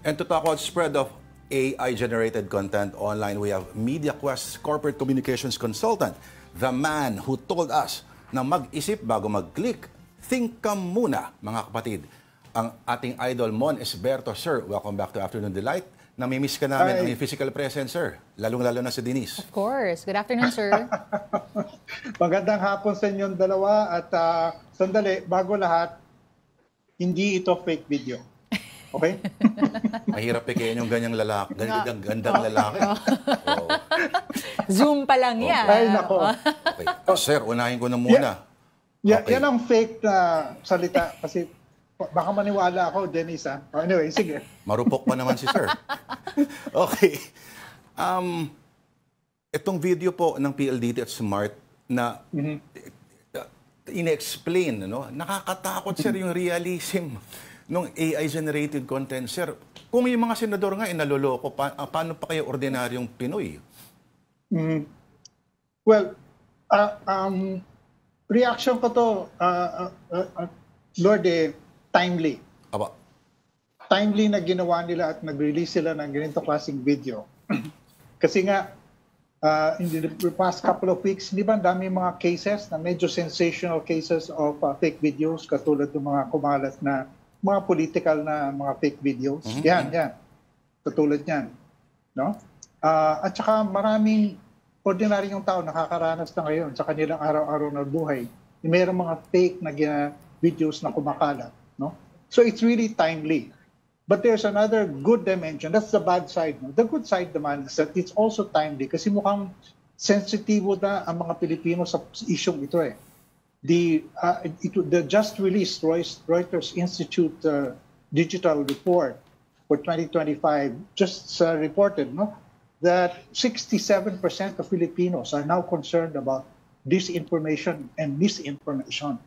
And to talk about spread of AI-generated content online, we have MediaQuest Corporate Communications Consultant, the man who told us na mag-isip bago mag-click. Think ka muna, mga kapatid. Ang ating idol, Mon Esberto. Sir, welcome back to Afternoon Delight. Namimiss ka namin ang physical presence, sir. Lalong-lalo na si Denise. Of course. Good afternoon, sir. Magandang hapon sa inyong dalawa. At sandali, bago lahat, hindi ito fake video. Okay? Mahirap pikayin yung ganyang lalaki. Gandang lalaki. Oh. Zoom pa lang yan. Ay, nako. Okay. Sir, unahin ko na muna. Okay. Yan ang fake na salita. Kasi baka maniwala ako, Denise. Anyway, sige. Marupok pa naman si sir. Okay. Itong video po ng PLDT at Smart na ine-explain, no? Nakakatakot, sir, yung realism ng AI-generated content. Sir, kung yung mga senador nga naloloko, paano pa kayo ordinaryong Pinoy? Well, reaction ko to, Lord, timely. Aba. Timely na ginawa nila at nag-release sila ng ganito klaseng video. Kasi nga, in the past couple of weeks, di ba, dami mga cases na medyo sensational cases of fake videos, katulad ng mga kumalat na mga political na mga fake videos. Yan. Katulad yan. No? At saka maraming ordinaryong tao nakakaranas na ngayon sa kanilang araw-araw na buhay. Mayroong mga fake na videos na kumakalat. No? So it's really timely. But there's another good dimension. That's the bad side. No? The good side naman is that it's also timely kasi mukhang sensitibo na ang mga Pilipino sa isyong ito eh. The just released Reuters Institute digital report for 2025 just reported that 67% of Filipinos are now concerned about disinformation and misinformation.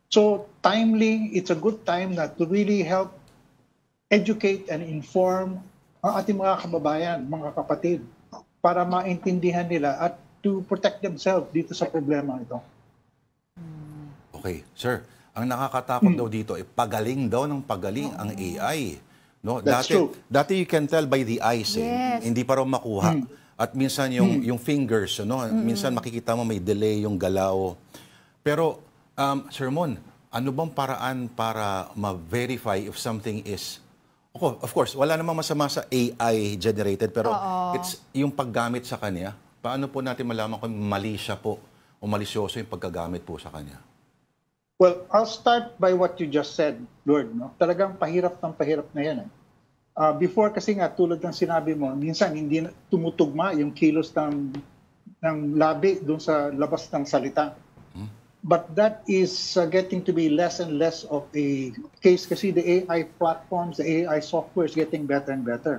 So timely, it's a good time to really help educate and inform ang ating mga kababayan, mga kapatid, para maintindihan nila at to protect themselves dito sa problema ito. Okay, sir. Ang nakakatakot daw dito, pagaling daw ng pagaling ang AI. No? That's true. Dati you can tell by the eyes, hindi pa raw makuha. At minsan yung fingers, minsan makikita mo may delay yung galaw. Pero, Sir Mon, ano bang paraan para ma-verify if something is... Of course, wala namang masama sa AI generated, pero it's yung paggamit sa kanya. Paano po natin malaman kung mali siya po o malisyoso yung pagkagamit po sa kanya? Well, I'll start by what you just said, Lord. No? Talagang pahirap na yan. Before kasi nga, tulad ng sinabi mo, minsan hindi tumutugma yung kilos ng labi doon sa labas ng salita. But that is getting to be less and less of a case kasi the AI platforms, the AI software is getting better and better.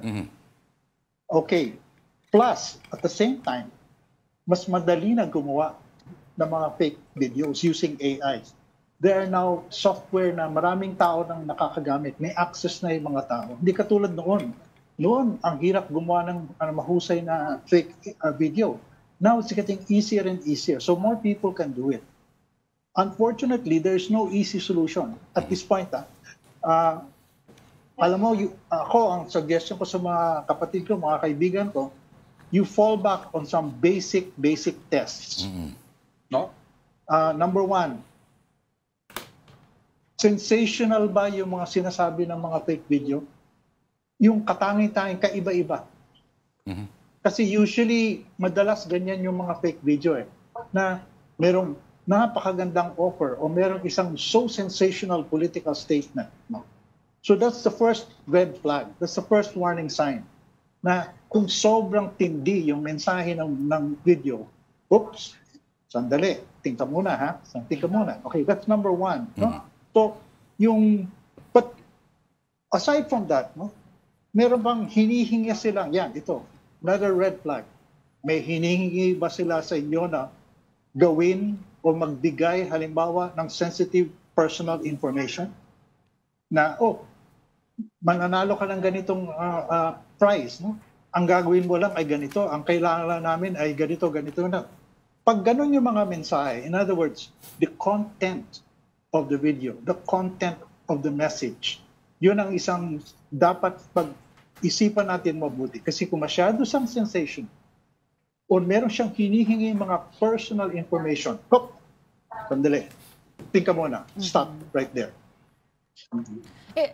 Okay. Plus, at the same time, mas madali na gumawa ng mga fake videos using AI. There are now software na maraming tao nang nakakagamit. May access na yung mga tao. Hindi katulad noon. Noon, ang hirap gumawa ng mahusay na fake video. Now, it's getting easier and easier. So more people can do it. Unfortunately, there's no easy solution at this point. Alam mo, ako, ang suggestion ko sa mga kapatid ko, mga kaibigan ko, you fall back on some basic tests. No? Number one, sensational ba yung mga sinasabi ng mga fake video? Yung katanging-tanging kaiba-iba. Kasi usually, madalas ganyan yung mga fake video na merong napakagandang offer o merong isang so sensational political statement. No? So that's the first red flag. That's the first warning sign na kung sobrang tindi yung mensahe ng video, oops, sandali, tingka muna ha, tingka muna. Okay, that's number one. No? So, but aside from that, meron bang hinihingi silang, ito, another red flag. May hinihingi ba sila sa inyo na gawin o magbigay halimbawa ng sensitive personal information na, mananalo ka ng ganitong prize, ang gagawin mo lang ay ganito, ang kailangan namin ay ganito na. Pag ganun yung mga mensahe, in other words, the content of the video, the content of the message, Yun ang isang dapat pag-isipan natin mabuti. Kasi kung masyado siyang sensation, o meron siyang hinihingi mga personal information, hop, sandali, think ka muna, stop right there.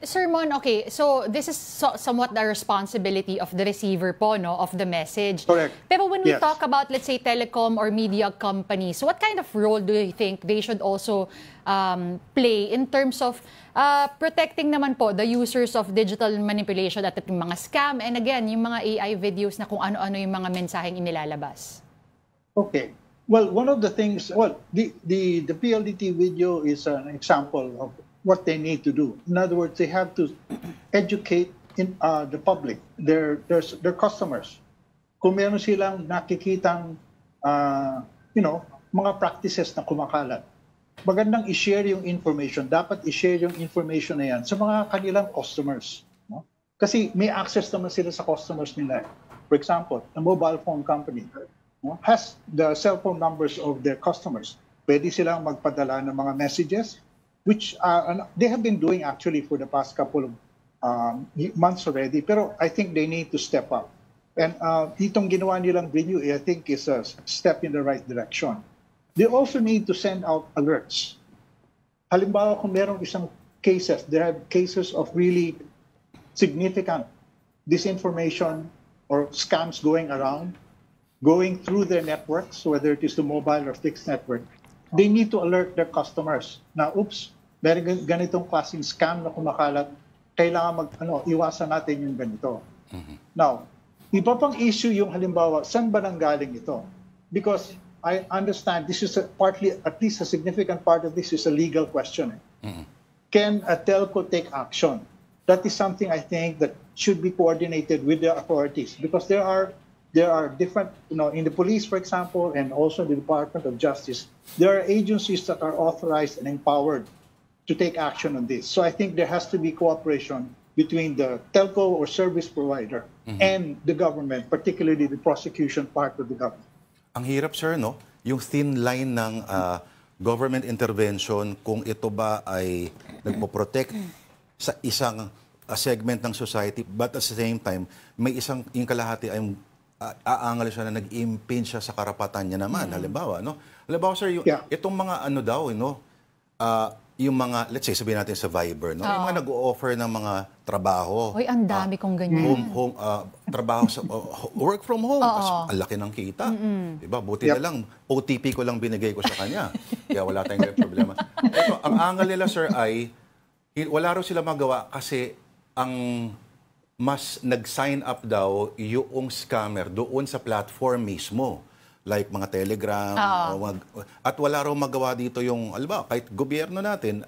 Sir Mon, okay, so this is somewhat the responsibility of the receiver po, no, of the message. Correct. Pero when we Yes. talk about, let's say, telecom or media companies, what kind of role do you think they should also play in terms of protecting naman po the users of digital manipulation at yung mga scam and again, yung mga AI videos na kung ano-ano yung mga mensaheng inilalabas? Okay. Well, one of the things, the PLDT video is an example of what they need to do. In other words, they have to educate the public, their customers. Kung meron silang nakikitang, mga practices na kumakalat, magandang i-share yung information. Dapat i-share yung information na yan sa mga kanilang customers. No? Kasi may access naman sila sa customers nila. For example, a mobile phone company has the cell phone numbers of their customers. Pwede silang magpadala ng mga messages, which they have been doing actually for the past couple of months already. Pero I think they need to step up. And itong ginawa nilang video, I think, is a step in the right direction. They also need to send out alerts. Halimbawa, kung merong isang cases, there are cases of really significant disinformation or scams going around, going through their networks, whether it is the mobile or fixed network. They need to alert their customers na, oops, meron ganitong klaseng scam na kumakalat, kailangan iwasan natin yung ganito. Now, iba pang issue yung halimbawa, saan ba nanggaling ito? Because I understand this is partly, at least a significant part of this is a legal question. Can a telco take action? That is something I think that should be coordinated with the authorities because there are different, in the police, for example, and also the Department of Justice, there are agencies that are authorized and empowered to take action on this. So I think there has to be cooperation between the telco or service provider and the government, particularly the prosecution part of the government. Ang hirap, sir, no? Yung thin line ng government intervention, kung ito ba ay nagpo-protect sa isang segment ng society, but at the same time, may isang, yung kalahati ay aangal siya na nag-impinge siya sa karapatan niya naman. Halimbawa, no? Halimbawa, sir, itong mga yung mga, let's say, sabihin natin sa Viber, no? Yung mga nag-o-offer ng mga trabaho. Hoy, ang dami kong ganyan. Trabaho sa work from home. Ang laki ng kita. Diba? Buti na lang, OTP ko lang binigay ko sa kanya. Kaya wala tayong problema. Ito, ang angal nila, sir, ay wala raw sila magawa kasi ang mas nag-sign up daw yung scammer doon sa platform mismo. Like mga Telegram. At wala raw magawa dito yung, alba, kahit gobyerno natin.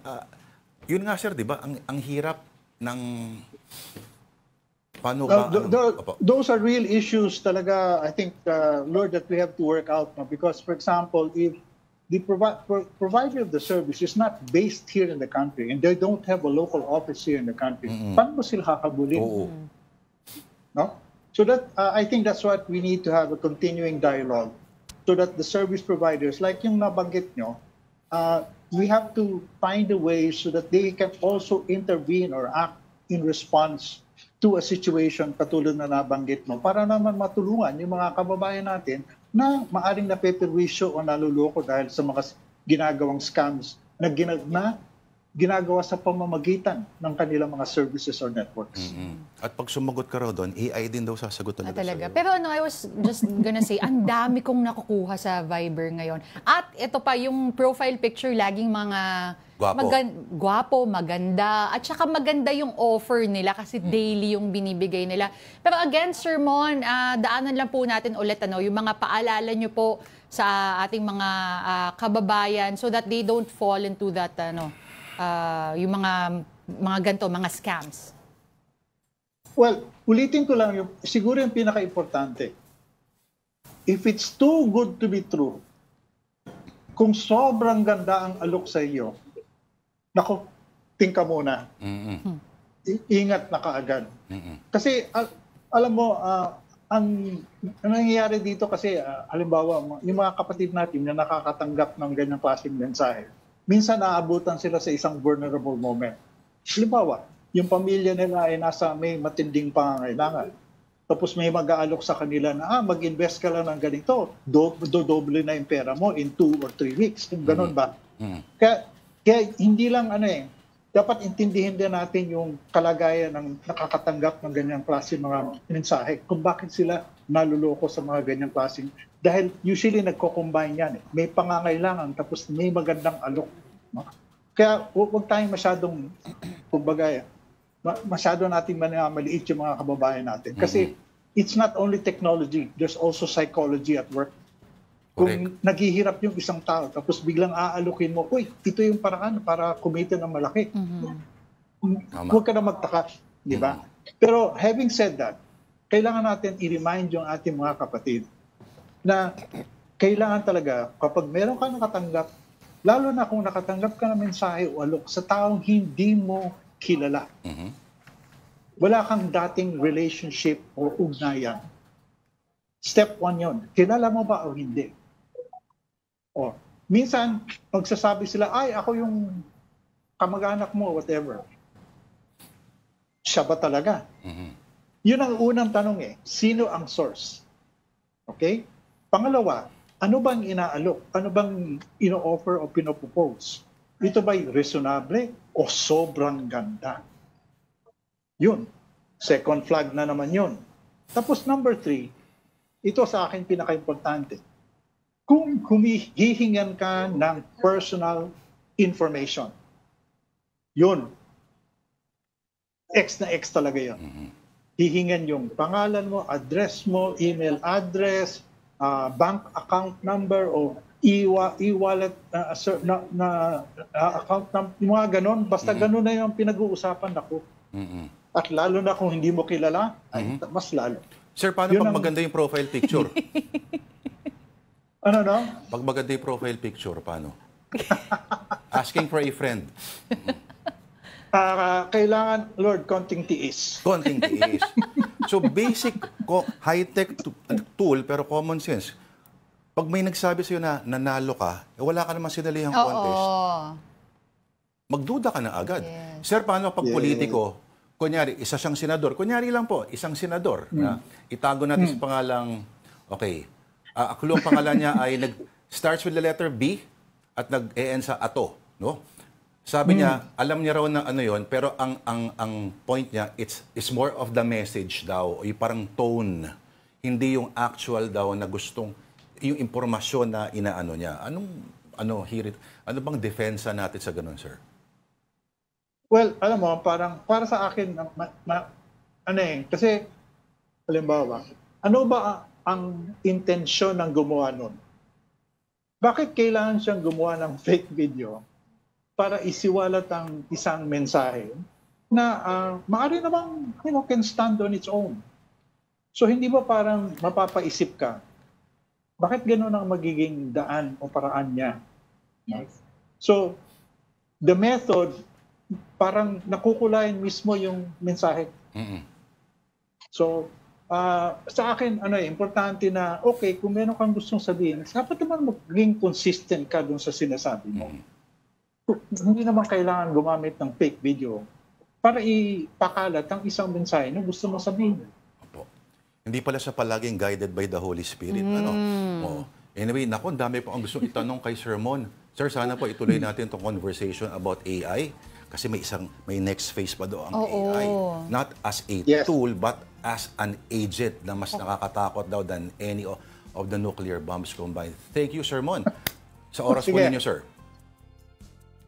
Yun nga, sir, di ba? Ang hirap ng... Paano ba? Those are real issues talaga, I think, Lord, that we have to work out. No? Because, for example, if the provider of the service is not based here in the country and they don't have a local office here in the country, paano mo sila hakabulin? No? So that I think that's what we need to have a continuing dialogue so that the service providers, like yung nabanggit nyo, we have to find a way so that they can also intervene or act in response to a situation katulad na nabanggit mo para naman matulungan yung mga kababayan natin na maaring napeperwisyo o naluloko dahil sa mga ginagawang scams na ginagawa sa pamamagitan ng kanilang mga services or networks. At pag sumagot ka raw doon, AI din daw sasagot talaga sa'yo. Pero I was just gonna say, ang dami kong nakukuha sa Viber ngayon. At ito pa, yung profile picture, laging mga gwapo, maganda. At saka maganda yung offer nila kasi daily yung binibigay nila. Pero again, Sir Mon, daanan lang po natin ulit yung mga paalala nyo po sa ating mga kababayan so that they don't fall into that, yung mga ganito, mga scams. Well, ulitin ko lang siguro yung pinaka-importante. If it's too good to be true, kung sobrang ganda ang alok sa iyo, nako, think ka muna. Ingat na kaagad. Kasi, alam mo, ang nangyayari dito kasi, halimbawa, yung mga kapatid natin na nakakatanggap ng ganyang klaseng mensahe, minsan naabutan sila sa isang vulnerable moment. Halimbawa, yung pamilya nila ay may matinding pangangailangan. Tapos may mag-aalok sa kanila na, mag-invest ka lang ng ganito, doble na yung pera mo in 2 or 3 weeks. Kung ganun ba? Kaya hindi lang dapat intindihin din natin yung kalagayan ng nakakatanggap ng ganyang klase mga mensahe, kung bakit sila naluloko sa mga ganyang klaseng. Dahil usually nagko-combine yan. May pangangailangan tapos may magandang alok. No? Kaya huwag tayong masyadong, kumbaga, masyado natin maliit yung mga kababayan natin. Kasi it's not only technology, there's also psychology at work. Kung naghihirap yung isang tao, tapos biglang aalukin mo, uy, ito yung paraan para kumita ng malaki. Huwag ka na magtaka, di ba? Pero having said that, kailangan natin i-remind yung ating mga kapatid na kailangan talaga, kapag meron ka nakatanggap, lalo na kung nakatanggap ka ng mensahe o alok sa taong hindi mo kilala. Wala kang dating relationship o ugnayan. Step 1 yon. Kilala mo ba o hindi? Minsan, magsasabi sila, ay, ako yung kamag-anak mo, whatever. Siya ba talaga? Yun ang unang tanong Sino ang source? Okay? Pangalawa, ano bang inaalok? Ano bang ino-offer o pinopropose? Ito ba'y reasonable o sobrang ganda? Yun. Second flag na naman yun. Tapos number 3, ito sa akin pinaka-importante. Kung humihingan ka ng personal information, yun. X na X talaga yun. Hihingan yung pangalan mo, address mo, email address, bank account number o e-wallet account number, mga ganon. Basta ganon na yung pinag-uusapan ako. At lalo na kung hindi mo kilala, ay mas lalo. Sir, paano pag maganda yung profile picture? Ano no? Pag maganda yung profile picture, paano? Asking for a friend. Kailangan, Lord, konting tiis. Konting tiis. So basic, high-tech tool, pero common sense. Pag may nagsabi sa'yo na nanalo ka, wala ka naman sinalihang contest, magduda ka na agad. Yes. Sir, paano pag politiko, kunyari, isa siyang senador, kunyari lang po, isang senador, na itago natin sa pangalang, ang pangalan niya ay starts with the letter B at nag-e-end sa ato, no? Sabi niya, alam niya raw na ano 'yon, pero ang point niya, it's more of the message daw, o yung parang tone, hindi yung actual daw na gustong yung impormasyon na inaano niya. Ano bang defensa natin sa ganun, sir? Well, alam mo, para sa akin kasi halimbawa, ano ba ang intensyon ng gumawa nun? Bakit kailangan siyang gumawa ng fake video para isiwalat ang isang mensahe na maaari namang can stand on its own? So hindi ba parang mapapaisip ka, bakit gano'n ang magiging daan o paraan niya? So the method, parang nakukulayan mismo yung mensahe. So sa akin, importante na, kung meron kang gustong sabihin, dapat naman maging consistent ka dun sa sinasabi mo. Hindi naman kailangan gumamit ng fake video para ipakalat ang isang mensahe na gusto mo sabihin. Opo. Hindi pala siya palaging guided by the Holy Spirit. Anyway, ang dami po ang gusto itanong kay Sir Mon. Sir, sana po ituloy natin itong conversation about AI. Kasi may next phase pa doon ang AI. Not as a tool, but as an agent na mas nakakatakot daw than any of the nuclear bombs combined. Thank you, Sir Mon. Sa oras po ninyo, sir.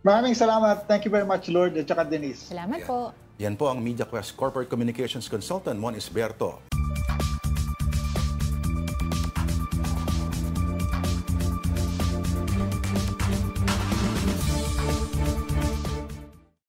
Maraming salamat. Thank you very much, Lord, at saka Denise. Salamat po. Yan po ang MediaQuest Corporate Communications Consultant, Mon Isberto.